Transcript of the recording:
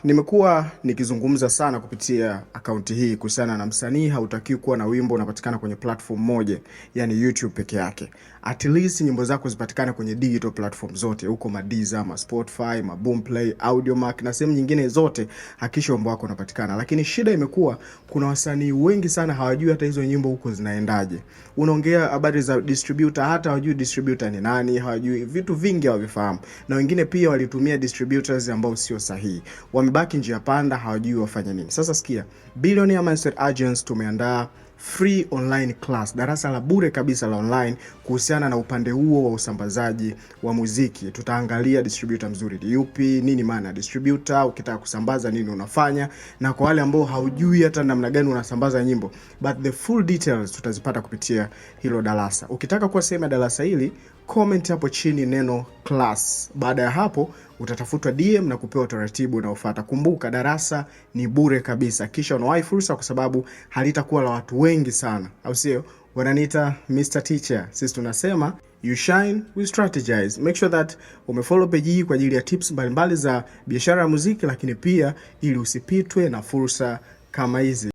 Nimekuwa nikizungumza sana kupitia akaunti hii kuhusiana na msanii hautakiwi kuwa na wimbo unapatikana kwenye platform moja, yani YouTube peke yake. At least nyimbo zako zipatikane kwenye digital platform zote, huko Deezer, Spotify, Boomplay, Audiomack na sehemu nyingine zote, hakikisha wimbo wako unapatikana. Lakini shida imekuwa kuna wasanii wengi sana hawajui hata hizo nyimbo huko zinaendaje. Unaongea habari za distributor, hata hawajui distributor ni nani, hawajui vitu vingi hawavifahamu. Na wengine pia walitumia distributors ambao sio sahihi. Wamebaki njia panda, hawajui wafanye nini. Sasa sikia, Billionaire Mindset Agents tumeandaa free online class, darasa la bure kabisa la online kuhusiana na upande huo wa usambazaji wa muziki. Tutaangalia distributor mzuri ni yupi, nini maana distributor, ukitaka kusambaza nini unafanya, na kwa wale ambao haujui hata namna gani unasambaza nyimbo, but the full details tutazipata kupitia hilo darasa. Ukitaka kuwa sehemu ya darasa hili, comment hapo chini neno class. Baada ya hapo utatafutwa DM na kupewa utaratibu unaofuata. Kumbuka darasa ni bure kabisa, kisha unawahi fursa kwa sababu halitakuwa la watu wengi sana, au sio? Wananiita Mr. Teacher. Sisi tunasema you shine, we strategize. Make sure that umefollow page hii kwa ajili ya tips mbalimbali za biashara ya muziki, lakini pia ili usipitwe na fursa kama hizi.